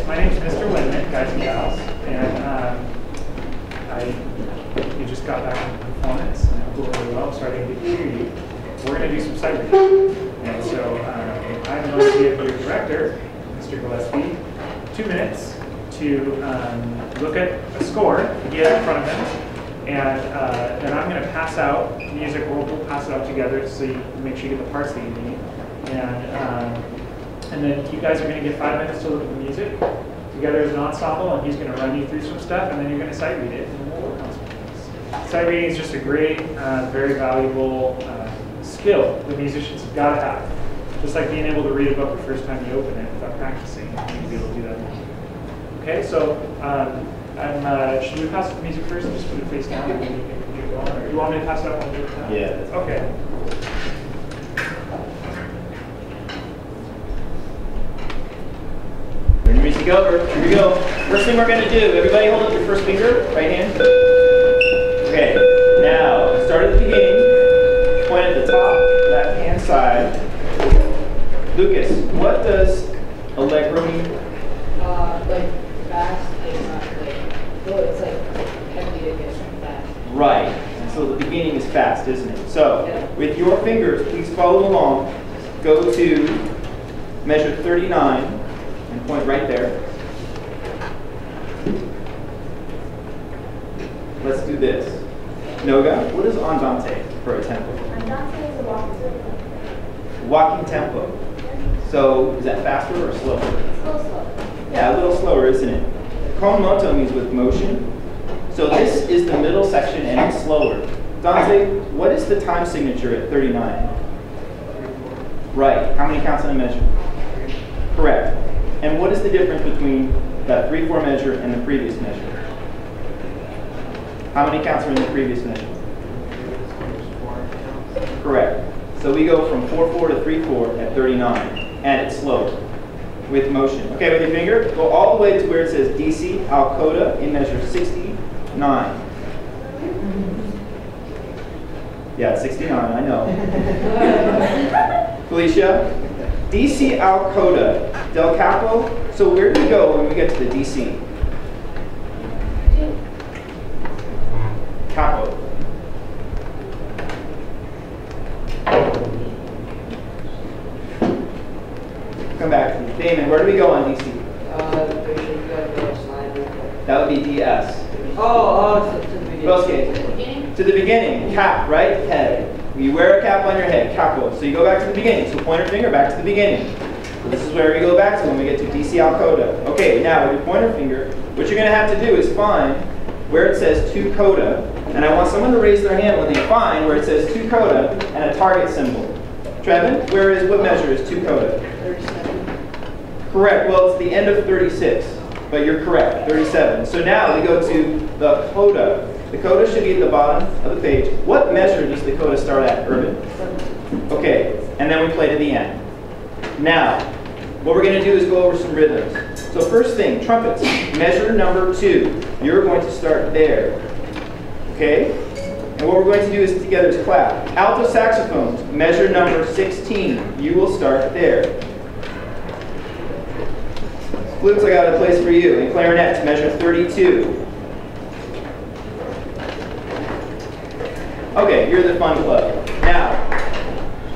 my name is Mr. Windman, guys and gals, and you just got back from performance, and I'm doing really well, starting to hear you. We're going to do some sight reading. And so I'm going to give your director, Mr. Gillespie, 2 minutes to look at a score he has in front of him, and then I'm going to pass out music. We'll pass it out together so you make sure you get the parts that you need. And then you guys are going to get 5 minutes to look at the music together as an ensemble, and he's going to run you through some stuff, and then you're going to sight read it, and we'll work on some things. Sight reading is just a great, very valuable skill that musicians have got to have. Just like being able to read a book the first time you open it without practicing, you need to be able to do that. Okay, so should we pass the music first and just put it face down and then you can get going? Or do you want me to pass it out one at a time? Yeah. Okay. Turn your music over. Here we go. First thing we're going to do, everybody hold up your first finger, right hand. Okay, now start at the beginning. Point at the top, left hand side. Lucas, what does allegro mean? Like fast, like not like, well, it's like heavy to get fast. Right. And so the beginning is fast, isn't it? So with your fingers, please follow along. Go to measure 39 and point right there. Let's do this. Noga, what is andante for a tempo? Andante is a walking tempo. Walking tempo. So is that faster or slower? Slow. Yeah, a little slower, isn't it? Con moto means with motion. So this is the middle section and it's slower. Dante, what is the time signature at 39? Right. How many counts in a measure? Correct. And what is the difference between that 3/4 measure and the previous measure? How many counts are in the previous measure? Correct. So we go from 4/4 to 3/4 at 39, and it's slow with motion. Okay, with your finger, go all the way to where it says DC al coda in measure 69. Yeah, it's 69, I know. Felicia, DC al coda, del capo. So where do we go when we get to the DC? Capo. Come back. Damon, where do we go on DC? That would be DS. To the beginning. Bosque. To the beginning. Cap, right? Head. You wear a cap on your head. Capo. So you go back to the beginning. So pointer finger back to the beginning. So this is where we go back to when we get to DC al coda. Okay, now with your pointer finger, what you're going to have to do is find where it says to coda. And I want someone to raise their hand when they find where it says to coda and a target symbol. Trevin, what measure is to coda? 37. Correct. Well, it's the end of 36, but you're correct, 37. So now we go to the coda. The coda should be at the bottom of the page. What measure does the coda start at, Urban? Okay, and then we play to the end. Now, what we're going to do is go over some rhythms. So first thing, trumpets, measure number 2. You're going to start there. Okay? And what we're going to do is together is clap. Alto saxophones, measure number 16. You will start there. Flutes, I got a place for you. And clarinets, measure 32. Okay, you're the fun club. Now,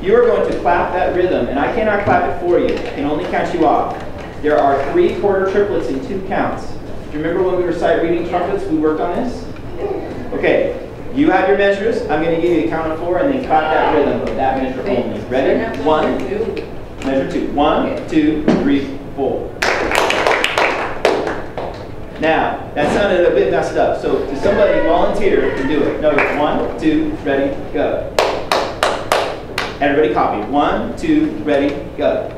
you are going to clap that rhythm, and I cannot clap it for you. I can only count you off. There are 3/4 triplets in 2 counts. Do you remember when we were sight reading trumpets, we worked on this? Okay, you have your measures. I'm going to give you a count of 4 and then clap that rhythm of that measure only. Ready? 1, measure 2. 1, 2, 3, 4. Now, that sounded a bit messed up, so does somebody volunteer to do it? No, 1, 2, ready, go. Everybody copy. 1, 2, ready, go.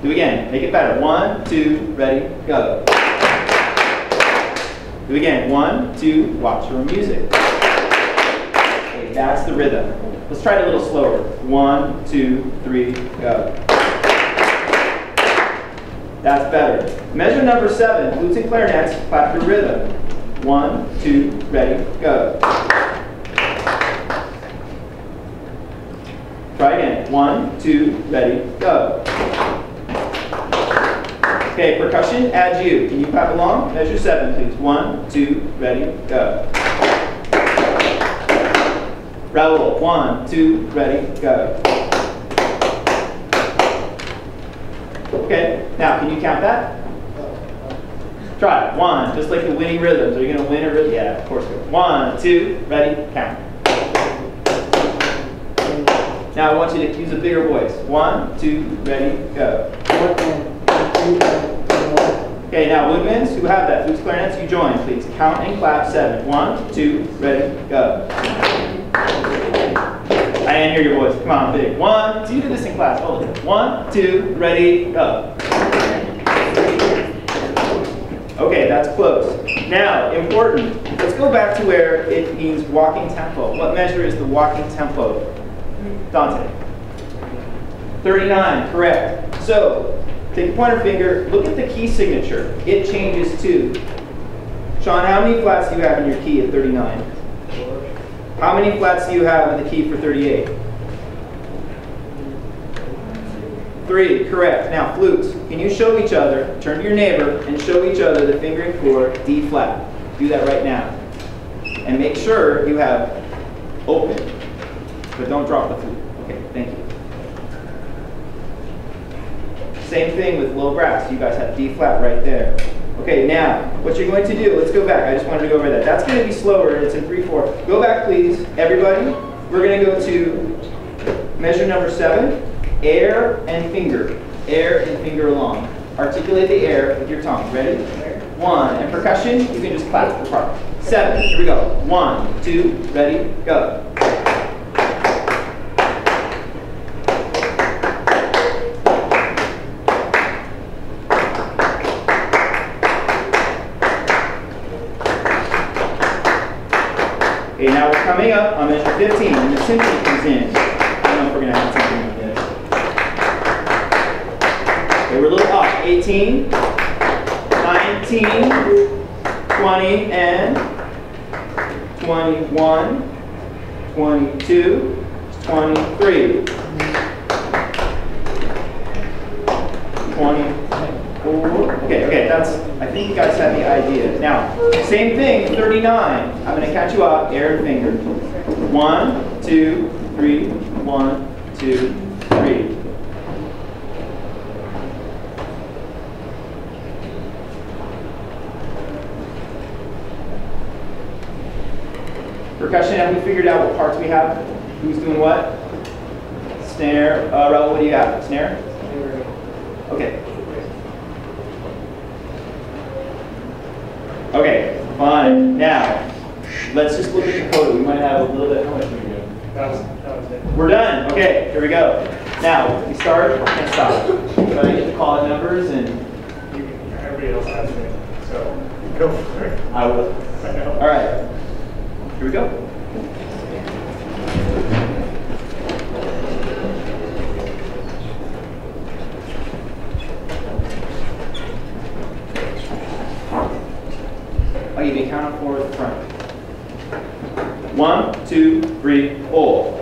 Do it again. Make it better. 1, 2, ready, go. Do it again. 1, 2, watch your music. Okay, that's the rhythm. Let's try it a little slower. 1, 2, 3, go. That's better. Measure number 7, flutes and clarinets, clap your rhythm. 1, 2, ready, go. Try again. 1, 2, ready, go. Okay, percussion, add you. Can you clap along? Measure 7, please. 1, 2, ready, go. Raul, 1, 2, ready, go. Okay, now can you count that? Try it. 1, just like the winning rhythms. Are you going to win a rhythm? Yeah, of course. 1, 2, ready, count. Now I want you to use a bigger voice. 1, 2, ready, go. Okay, now woodwinds, who have that? Flutes, clarinets, you join, please. Count and clap 7. 1, 2, ready, go. I didn't hear your voice. Come on, big. 1, 2, you do this in class. Hold it. 1, 2, ready, go. Okay, that's close. Now, important. Let's go back to where it means walking tempo. What measure is the walking tempo? Dante. 39, correct. So, take a pointer finger, look at the key signature. It changes too. Sean, how many flats do you have in your key at 39? How many flats do you have in the key for 38? 3, correct. Now, flutes, can you show each other, turn to your neighbor, and show each other the fingering for D flat? Do that right now. And make sure you have open, but don't drop the flute. Okay, thank you. Same thing with low brass. You guys have D flat right there. Okay, now, what you're going to do, let's go back. I just wanted to go over that. That's going to be slower. It's in 3/4. Go back, please, everybody. We're going to go to measure number 7, air and finger. Air and finger along. Articulate the air with your tongue. Ready? 1. And percussion, you can just clap the part. 7. Here we go. 1, 2, ready, go. Okay, now we're coming up on measure 15, and the symphony comes in. I don't know if we're going to have something like this. Okay, we're a little off. 18, 19, 20, and 21, 22, 23, 24. Okay, that's, I think you guys have the idea. Now, same thing, 39. I'm going to catch you off, air and finger. 1, 2, 3, 1, 2, 3. Percussion, have we figured out what parts we have? Who's doing what? Snare. Raul, what do you have? Snare? Okay. Okay, fine. Now, let's just look at the coda. We might have a little bit. How much are we doing? That was it. We're done. Okay, here we go. Now, we start and stop. So I need to call out numbers and. Everybody else has it, so go for it. I will. I know. All right. Here we go. I'll give you a count of 4 at the front. 1, 2, 3, 4.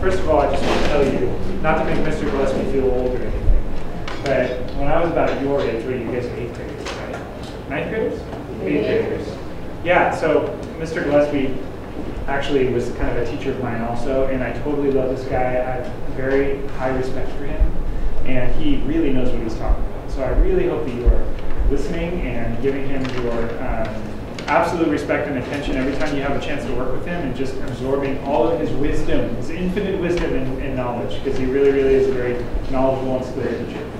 First of all, I just want to tell you, not to make Mr. Gillespie feel old or anything, but when I was about your age, what are you guys, 8th graders, right? 9th graders? 8th graders. Yeah, so Mr. Gillespie actually was kind of a teacher of mine also, and I totally love this guy. I have very high respect for him, and he really knows what he's talking about. So I really hope that you are listening and giving him your absolute respect and attention every time you have a chance to work with him, and just absorbing all of his wisdom, his infinite wisdom and knowledge, because he really, really is a very knowledgeable and skilled teacher.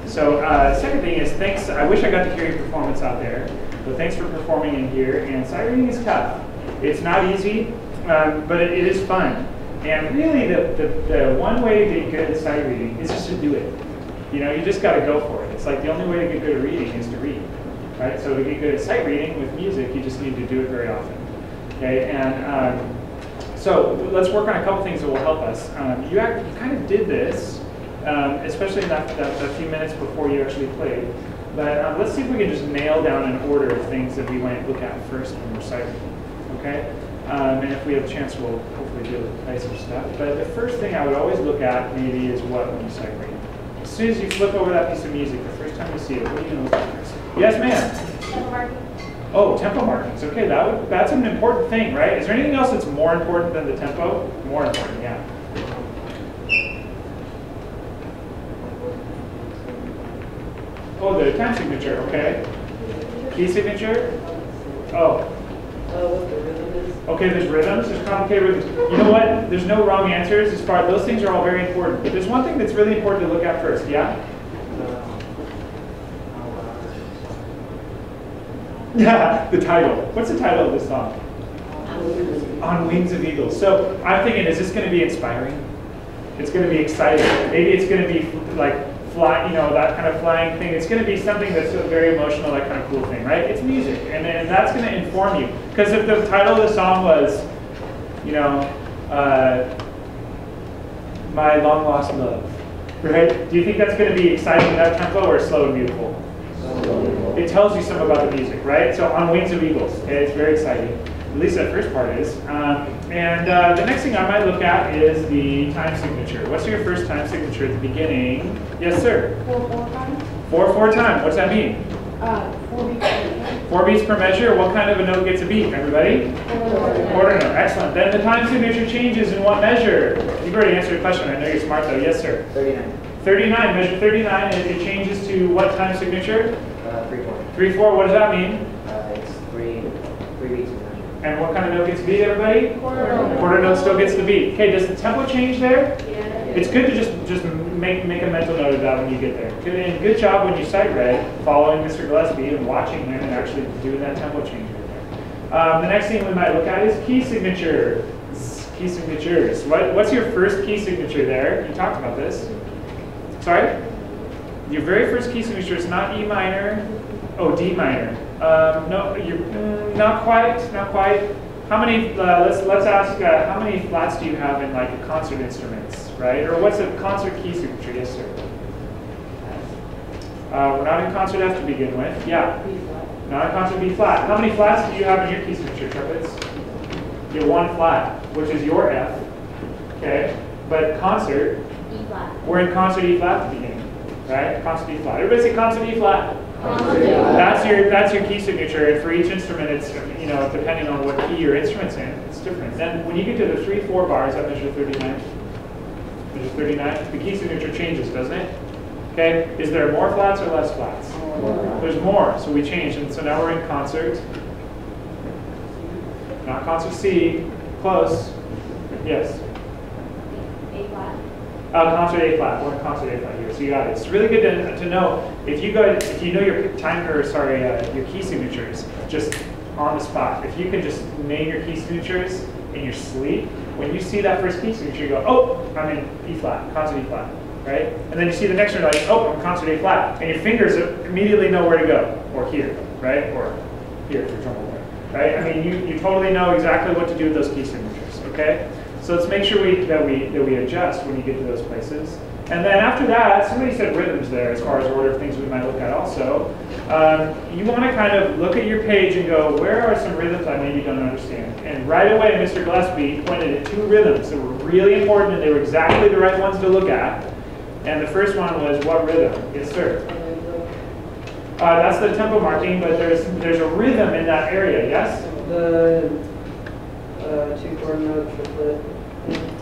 So second thing is, thanks. I wish I got to hear your performance out there, but thanks for performing in here. And sight reading is tough. It's not easy, but it is fun. And really, the one way to get good at sight reading is just to do it. You know, you just got to go for it. It's like the only way to get good at reading is to read, right? So to get good at sight reading with music, you just need to do it very often. Okay, and so let's work on a couple things that will help us. You kind of did this, especially in that few minutes before you actually played. But let's see if we can just nail down an order of things that we might look at first when we're sight reading. Okay, and if we have a chance, we'll hopefully be able to play some stuff. But the first thing I would always look at maybe is what when you sight read. As soon as you flip over that piece of music, the first time you see it, what are you going to look at first? Yes, ma'am? Tempo marking. Oh, tempo markings. Okay, that's an important thing, right? Is there anything else that's more important than the tempo? More important, yeah. Oh, the time signature, okay. Key signature? Oh. What the rhythm is. Okay, there's rhythms, there's complicated rhythms. You know what? There's no wrong answers as far as those things are all very important. But there's one thing that's really important to look at first, yeah? Yeah, the title. What's the title of this song? On Wings of Eagles. So I'm thinking, is this going to be inspiring? It's going to be exciting. Maybe it's going to be like fly, you know, that kind of flying thing. It's going to be something that's very emotional, that kind of cool thing, right? It's music, and that's going to inform you. Because if the title of the song was, you know, My Long Lost Love, right? Do you think that's going to be exciting in that tempo or slow and beautiful? It tells you something about the music, right? So On Wings of Eagles, okay, it's very exciting. At least that first part is. The next thing I might look at is the time signature. What's your first time signature at the beginning? Yes, sir? 4/4 time. 4/4 time. What's that mean? 4 beats per measure. 4 beats per measure. What kind of a note gets a beat, everybody? Quarter note. Excellent. Then the time signature changes in what measure? You've already answered the question. I know you're smart, though. Yes, sir? 39. 39. Measure 39. It changes to what time signature? 3/4. 3/4. What does that mean? It's three beats per measure. And what kind of note gets beat, everybody? Quarter note. Quarter note still gets the beat. Okay, does the tempo change there? Yeah. It's good to just make a mental note of that when you get there. And good job when you sight read, following Mr. Gillespie and watching him and actually doing that tempo change right there. The next thing we might look at is key signature. Key signatures. What's your first key signature there? You talked about this. Sorry? Your very first key signature is not E minor. Oh, D minor. No, you're not quite. Not quite. How many? Let's ask. How many flats do you have in like concert instruments, right? Or what's a concert key signature? Yes, sir. We're not in concert F to begin with. Yeah. Not in concert B flat. How many flats do you have in your key signature, trumpets? You have 1 flat, which is your F. Okay. But concert. E flat. We're in concert E flat at the beginning, right? Concert E flat. Everybody say concert E flat. Concert. That's your key signature, and for each instrument, it's, you know, depending on what key your instrument's in, it's different. Then when you get to the 3/4 bars, that measure 39. Measure 39. The key signature changes, doesn't it? Okay. Is there more flats or less flats? There's more, so we change, and so now we're in concert. Not concert C. Close. Yes. A flat. Concert A flat. We're in concert A flat here, so you got it. It's really good to know if you know your your key signatures just on the spot. If you can just name your key signatures in your sleep, when you see that first key signature, you go, oh, I'm in E flat, concert E flat, right? And then you see the next one, like, oh, I'm concert A flat, and your fingers immediately know where to go, or here, right, or here for drum roll, right? I mean, you totally know exactly what to do with those key signatures, okay? So let's make sure that we adjust when you get to those places. And then after that, somebody said rhythms there as far as order of things we might look at also. you want to kind of look at your page and go, where are some rhythms I maybe don't understand? And right away, Mr. Gillespie pointed at 2 rhythms that were really important, and they were exactly the right ones to look at. And the first one was what rhythm? Yes, sir. That's the tempo marking, but there's a rhythm in that area, yes? The 2 quarter note triplet.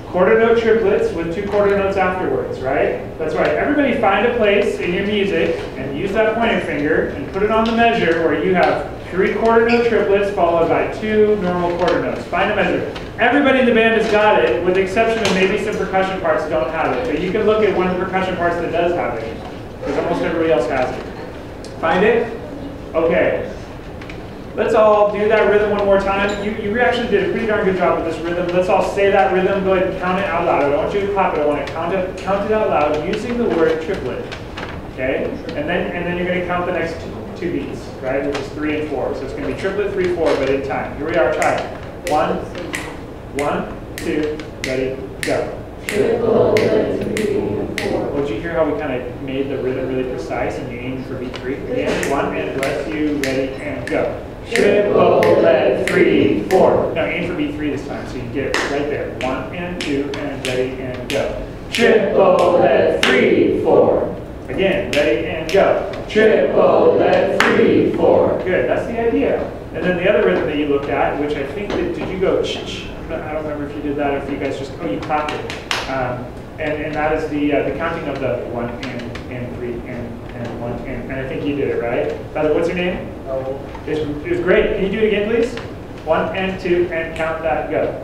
Quarter note triplets with 2 quarter notes afterwards, right? That's right. Everybody find a place in your music and use that pointer finger and put it on the measure where you have 3 quarter note triplets followed by 2 normal quarter notes. Find a measure. Everybody in the band has got it, with the exception of maybe some percussion parts that don't have it. But you can look at one of the percussion parts that does have it, because almost everybody else has it. Find it? Okay. Let's all do that rhythm one more time. You actually did a pretty darn good job with this rhythm. Let's all say that rhythm. Go ahead and count it out loud. I don't want you to clap it. I want to count it out loud using the word triplet. Okay? And then you're going to count the next two beats, right? Which is 3 and 4. So it's going to be triplet, 3, 4, but in time. Here we are. Try it. 1, 2, ready, go. Triplet, 3, 4. Well, did you hear how we kind of made the rhythm really precise and you aimed for beat 3? Again, 1 and bless you, ready, and go. Triplet, 3, 4. Now aim for beat 3 this time, so you get it right there. 1 and 2 and ready and go. Triplet, 3, 4. Again, ready and go. Triplet, 3, 4. Good, that's the idea. And then the other rhythm that you looked at, which I think that, did you go ch-ch? I don't remember if you did that or if you guys just, oh, you clapped it. And that is the counting of the 1 and 3 and 1 and I think you did it, right? Tyler, what's your name? Oh. It was great. Can you do it again, please? 1 and 2 and count that, go.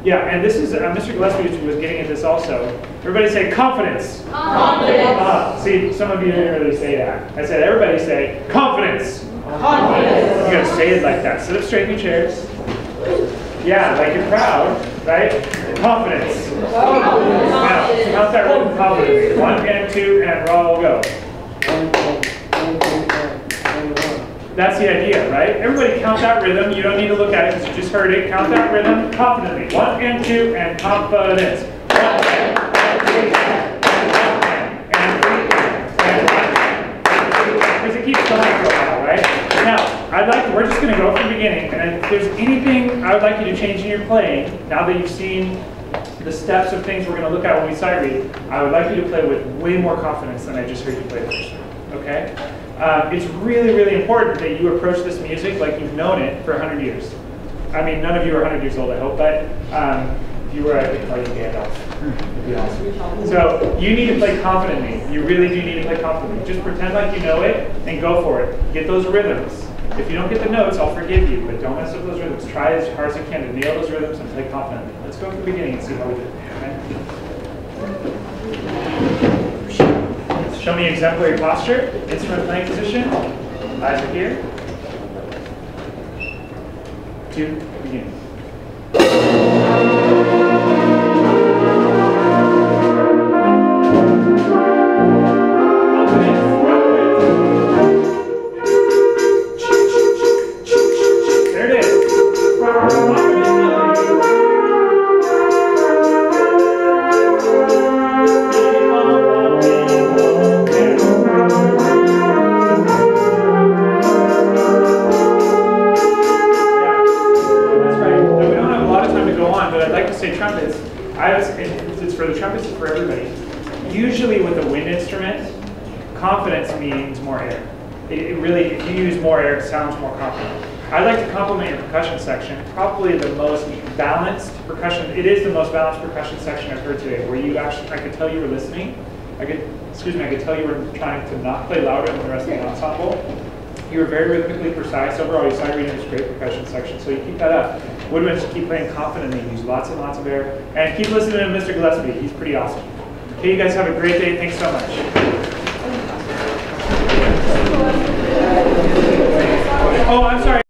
Yeah, and this is, Mr. Gillespie was getting at this also. Everybody say confidence. Confidence. See, some of you didn't really say that. I said everybody say confidence. Confidence. You gotta say it like that. Sit up straight in your chairs. Yeah, like you're proud, right? Confidence. Now, count that rhythm confidently. 1 and 2 and roll, go. That's the idea, right? Everybody count that rhythm. You don't need to look at it because you just heard it. Count that rhythm confidently. 1 and 2 and confidence. 1 and 2 and 3 and 1. Because it keeps going for a while, right? Now, we're just going to go from the beginning, and if there's anything I would like you to change in your playing, now that you've seen the steps of things we're going to look at when we sight read, I would like you to play with way more confidence than I just heard you play first. Okay? It's really, really important that you approach this music like you've known it for 100 years. I mean, none of you are 100 years old, I hope, but if you were, I could call you Gandalf. It'd be awesome. So you need to play confidently. You really do need to play confidently. Just pretend like you know it and go for it. Get those rhythms. If you don't get the notes, I'll forgive you, but don't mess up those rhythms. Try as hard as you can to nail those rhythms and play confidently. Let's go from the beginning and see how we do. Okay? Show me exemplary posture. Instrument playing position. Eyes are here. 2, begin. It's for the trumpets, it's for everybody. Usually with a wind instrument, confidence means more air. It really, if you use more air, it sounds more confident. I'd like to compliment your percussion section. Probably the most balanced percussion. It is the most balanced percussion section I've heard today, where you actually, I could tell you were listening. I could tell you were trying to not play louder than the rest of the ensemble. You were very rhythmically precise. Overall, your sight reading was a great percussion section, so you keep that up. Woodman, just keep playing confidently. Use lots and lots of air. And keep listening to Mr. Gillespie. He's pretty awesome. Okay, you guys have a great day. Thanks so much. Oh, I'm sorry.